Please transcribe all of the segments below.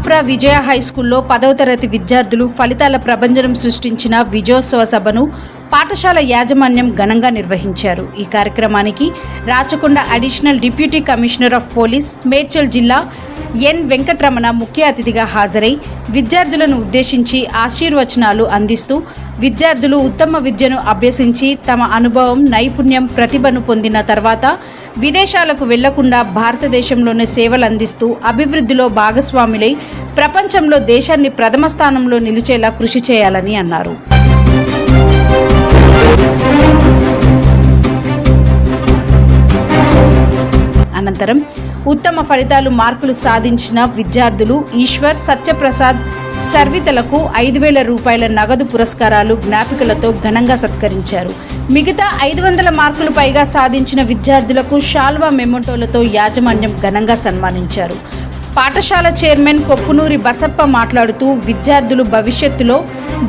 ఆప్రా విజయ high స్కూల్లో 10వ తరగతి విద్యార్థులు ఫలితాల ప్రభంజనం సృష్టించిన విజయోత్సవ సభను పాఠశాల యాజమాన్యం ఘనంగా నిర్వహించారు. ఈ కార్యక్రమానికి Rachakonda additional deputy commissioner of police Medchal జిల్లా ఎన్ వెంకటరమణ ముఖ్య అతిథిగా హాజరై విద్యార్థులను ఉద్దేశించి ఆశీర్వచనాలు అందిస్తూ విద్యార్థులు ఉత్తమ విద్యను అభ్యసించి తమ అనుభవం, నైపుణ్యం, ప్రతిభను పొందిన తర్వాత విదేశాలకు వెళ్లకుండా భారతదేశంలోనే సేవలు అందిస్తూ అభివృద్ధిలో భాగస్వాములై ప్రపంచంలో దేశాన్ని ప్రథమ స్థానంలో నిలిచేలా కృషి చేయాలని అన్నారు. అనంతరం ఉత్తమ ఫలితాలు మార్కులు సాధించిన విద్యార్థులు ఈశ్వర్, సత్యప్రసాద్, సర్వితలకు 5,000 రూపాయల నగదు పురస్కారాలు, జ్ఞాపికలతో ఘనంగా సత్కరించారు. మిగతా 500 మార్కులు పైగా సాధించిన విద్యార్థులకు శాల్వా, మెమోటోలతో యాజమాన్యం ఘనంగా సన్మానించారు. పాఠశాల చైర్మన్ కొప్పునూరి బసప్ప మాట్లాడుతూ విద్యార్థులు భవిష్యత్తులో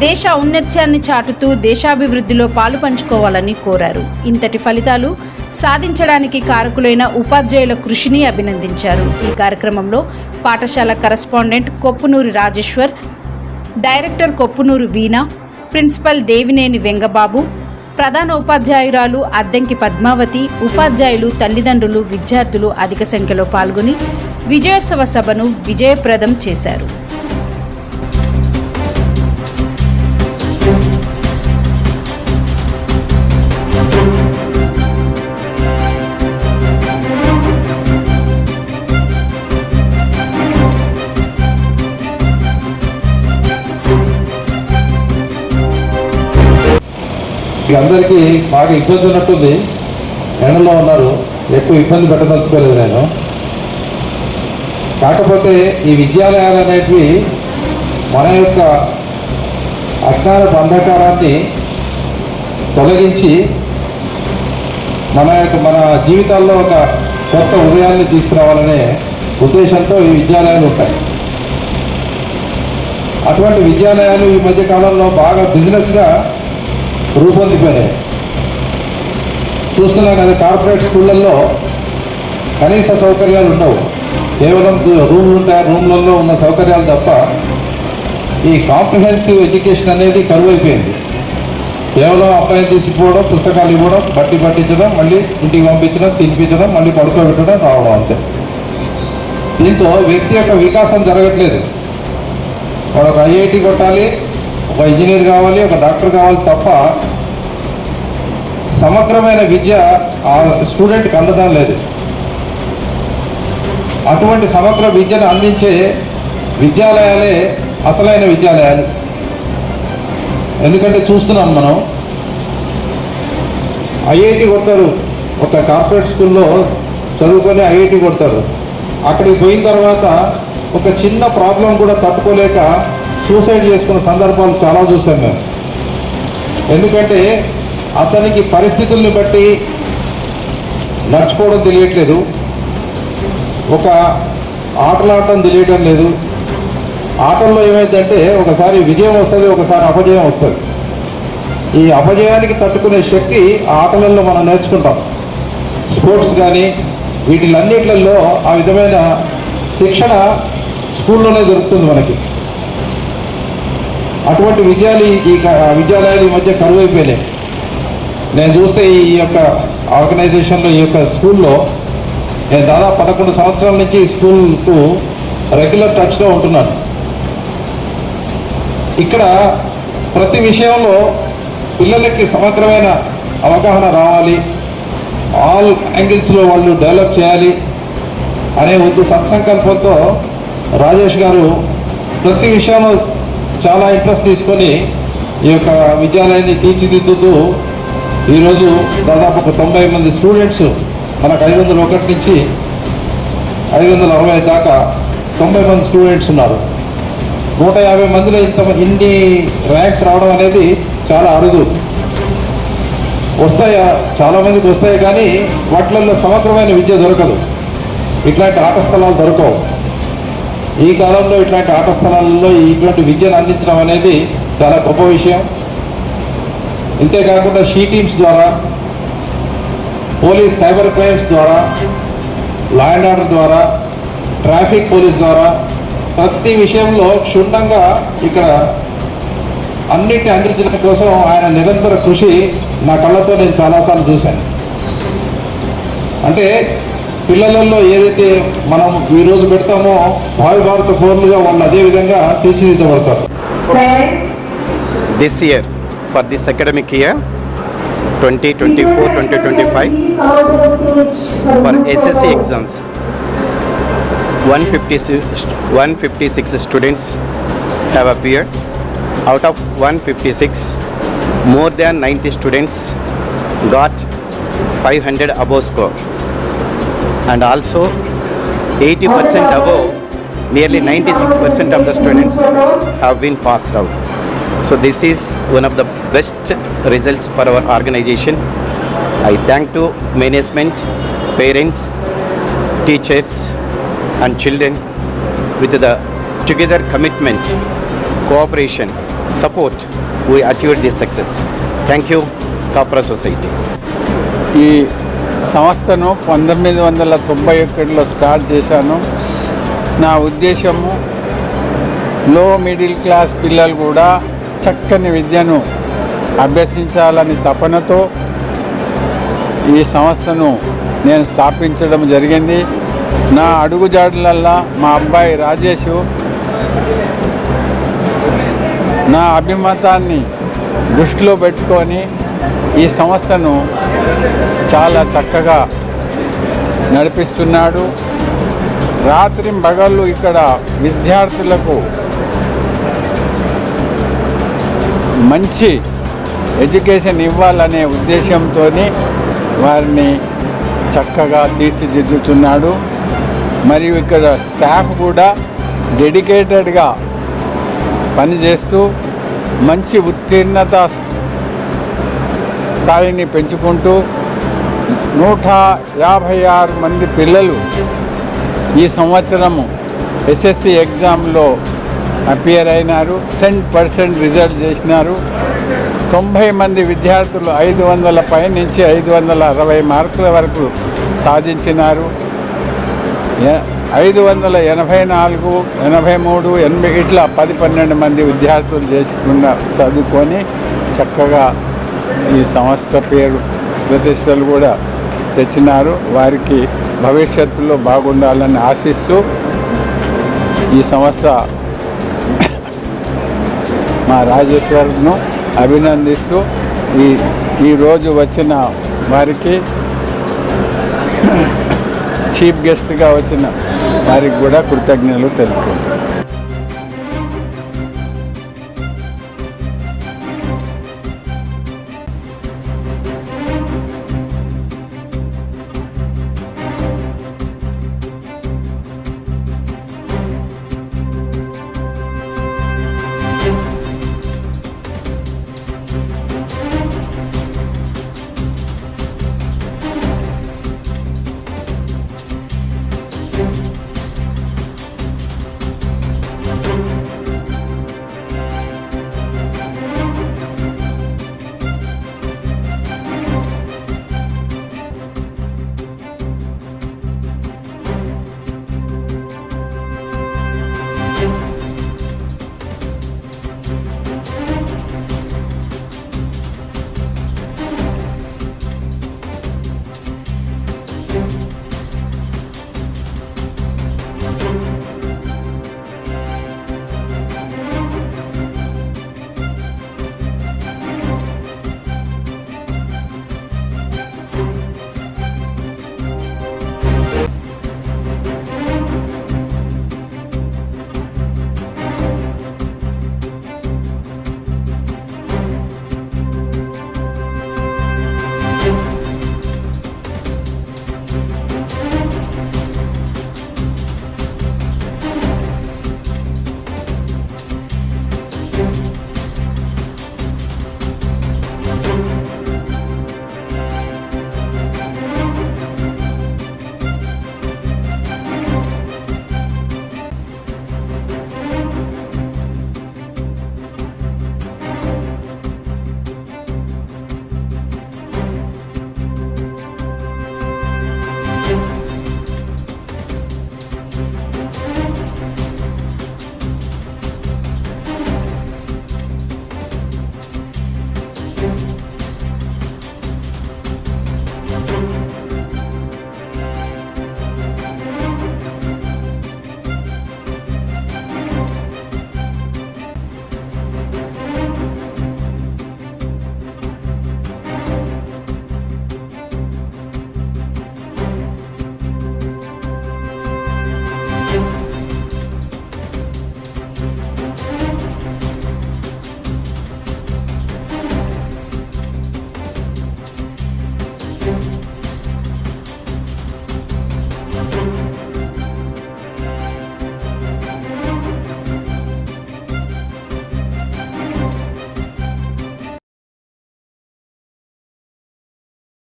దేశ ఔన్నత్యాన్ని చాటుతూ దేశాభివృద్ధిలో పాలు పంచుకోవాలని కోరారు. ఇంతటి ఫలితాలు సాధించడానికి కారకులైన ఉపాధ్యాయుల కృషిని అభినందించారు. ఈ కార్యక్రమంలో పాఠశాల కరస్పాండెంట్ కొప్పునూరి రాజేశ్వర్, డైరెక్టర్ కొప్పునూరి వీణ, ప్రిన్సిపల్ దేవినేని వెంగబాబు, ప్రధాన ఉపాధ్యాయురాలు అద్దంకి పద్మావతి, ఉపాధ్యాయులు, తల్లిదండ్రులు, విద్యార్థులు అధిక సంఖ్యలో పాల్గొని విజయోత్సవ సభను విజయప్రదం చేశారు. అందరికీ బాగా ఇబ్బంది ఉన్నట్టుంది. ఎండలో ఉన్నారు, ఎక్కువ ఇబ్బంది పెట్టదలుచుకోలేదు నేను. కాకపోతే ఈ విద్యాలయాలు అనేటివి మన యొక్క అజ్ఞాన బంధకారాన్ని తొలగించి మన జీవితాల్లో ఒక కొత్త ఉదయాన్ని తీసుకురావాలనే ఉద్దేశంతో ఈ విద్యాలయాలు ఉంటాయి. అటువంటి విద్యాలయాలు ఈ మధ్య కాలంలో బాగా బిజినెస్గా రూపొందిపోయినాయి. చూస్తున్నాం కదా, కార్పొరేట్ స్కూళ్ళల్లో కనీస సౌకర్యాలు ఉండవు. కేవలం రూమ్లు ఉంటాయి, రూమ్లలో ఉన్న సౌకర్యాలు తప్ప ఈ కాంప్రిహెన్సివ్ ఎడ్యుకేషన్ అనేది కరువైపోయింది. కేవలం అబ్బాయిని తీసుకుపోవడం, పుస్తకాలు ఇవ్వడం, బట్టి పట్టించడం, మళ్ళీ ఇంటికి పంపించడం, తినిపించడం, మళ్ళీ పడుకోబెట్టడం, రావడం అంతే. దీంతో వ్యక్తి యొక్క వికాసం జరగట్లేదు. వాడు ఒక ఐఐటి కొట్టాలి, ఒక ఇంజనీర్ కావాలి, ఒక డాక్టర్ కావాలి తప్ప సమగ్రమైన విద్య ఆ స్టూడెంట్కి అందడం లేదు. అటువంటి సమగ్ర విద్యను అందించే విద్యాలయాలే అసలైన విద్యాలయాలు. ఎందుకంటే చూస్తున్నాం మనం, ఐఐటి కొడతారు, ఒక కార్పొరేట్ స్కూల్లో చదువుకొని ఐఐటి కొడతారు. అక్కడికి పోయిన తర్వాత ఒక చిన్న ప్రాబ్లం కూడా తట్టుకోలేక సూసైడ్ చేసుకున్న సందర్భాలు చాలా చూసాం మేము. ఎందుకంటే అతనికి పరిస్థితుల్ని బట్టి నడుచుకోవడం తెలియట్లేదు, ఒక ఆటలాడటం తెలియటం లేదు. ఆటల్లో ఏమైందంటే ఒకసారి విజయం వస్తుంది, ఒకసారి అపజయం వస్తుంది. ఈ అపజయానికి తట్టుకునే శక్తి ఆ ఆటలలో మనం నేర్చుకుంటాం. స్పోర్ట్స్ కానీ వీటిలన్నిట్లలో ఆ విధమైన శిక్షణ స్కూల్లోనే దొరుకుతుంది మనకి. అటువంటి విద్యాలయాలు ఈ మధ్య కరువైపోయినాయి. నేను చూస్తే ఈ యొక్క ఆర్గనైజేషన్లో, ఈ యొక్క స్కూల్లో నేను దాదాపు 11 సంవత్సరాల నుంచి ఈ స్కూల్కు రెగ్యులర్ టచ్లో ఉంటున్నాను. ఇక్కడ ప్రతి విషయంలో పిల్లలకి సమగ్రమైన అవగాహన రావాలి, ఆల్ యాంగిల్స్లో వాళ్ళు డెవలప్ చేయాలి అనే సత్సంకల్పంతో రాజేష్ గారు ప్రతి విషయంలో చాలా ఇంట్రెస్ట్ తీసుకొని ఈ యొక్క విద్యాలయాన్ని తీర్చిదిద్దుతూ ఈరోజు దాదాపు ఒక 90 మంది స్టూడెంట్స్, మనకు 501 నుంచి 560 దాకా 90 మంది స్టూడెంట్స్ ఉన్నారు. 150 మందిలో ఇన్ని ర్యాంక్స్ రావడం అనేది చాలా అరుదు. వస్తాయా, చాలామందికి వస్తాయి, కానీ వాటిల్లో సమగ్రమైన విద్య దొరకదు. ఇట్లాంటి ఆట స్థలాలు దొరకవు. ఈ కాలంలో ఇట్లాంటి ఆట స్థలాలలో ఇటువంటి విద్యను అందించడం అనేది చాలా గొప్ప విషయం. ఇంతేకాకుండా షీ టీమ్స్ ద్వారా, పోలీస్ సైబర్ క్రైమ్స్ ద్వారా, లా అండ్ ఆర్డర్ ద్వారా, ట్రాఫిక్ పోలీస్ ద్వారా ప్రతి విషయంలో క్షుణ్ణంగా ఇక్కడ అన్నిటి అందించడం కోసం ఆయన నిరంతర కృషి నా కళ్ళతో నేను చాలాసార్లు చూశాను. అంటే పిల్లలలో ఏదైతే మనం ఈరోజు పెడతామో భావి భారత పౌరులుగా వాళ్ళు అదే విధంగా తీర్చిదిద్దబడతారు. This year, for this academic year 2024-2025, for SSC exams, 156 students have appeared. Out of 156, more than 90 students got 500 above score, and also 80% above, nearly 96% of the students have been passed out. So this is one of the best results for our organization. I thank to management, parents, teachers and children with the together commitment, cooperation, support, we achieved this success. Thank you, Kapra Society. ఈ సంస్థను 1991లో start చేశాను. నా ఉద్దేశము లో middle class పిల్లలు కూడా చక్కని విద్యను అభ్యసించాలని తపనతో ఈ సంస్థను నేను స్థాపించడం జరిగింది. నా అడుగుజాడలల్లా మా అబ్బాయి రాజేష్ నా అభిమతాన్ని దృష్టిలో పెట్టుకొని ఈ సంస్థను చాలా చక్కగా నడిపిస్తున్నాడు. రాత్రి పగళ్ళు ఇక్కడ విద్యార్థులకు మంచి ఎడ్యుకేషన్ ఇవ్వాలనే ఉద్దేశంతో వారిని చక్కగా తీర్చిదిద్దుతున్నాడు. మరియు ఇక్కడ స్టాఫ్ కూడా డెడికేటెడ్గా పనిచేస్తూ మంచి ఉత్తీర్ణత స్థాయిని పెంచుకుంటూ 156 మంది పిల్లలు ఈ సంవత్సరము ఎస్ఎస్సి ఎగ్జామ్లో అపియర్ అయినారు. 100% రిజల్ట్ చేసినారు. 90 మంది విద్యార్థులు 500 పై నుంచి 560 మార్కుల వరకు సాధించినారు. 584, 83, 80 ఇట్లా 10-12 మంది విద్యార్థులు చేసుకున్న చదువుకొని చక్కగా ఈ సంస్థ పేరు ప్రతిష్టలు కూడా తెచ్చినారు. వారికి భవిష్యత్తులో బాగుండాలని ఆశిస్తూ ఈ సంస్థ మా రాజేశ్వర్ను అభినందిస్తూ ఈరోజు వచ్చిన వారికి చీఫ్ గెస్ట్గా వచ్చిన వారికి కూడా కృతజ్ఞతలు తెలుపుతున్నాను.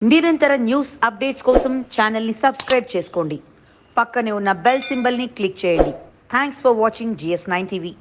నిరంతర న్యూస్ అప్డేట్స్ కోసం ఛానల్ని సబ్స్క్రైబ్ చేసుకోండి. పక్కనే ఉన్న బెల్ సింబల్ని క్లిక్ చేయండి. Thanks for watching GS9 TV.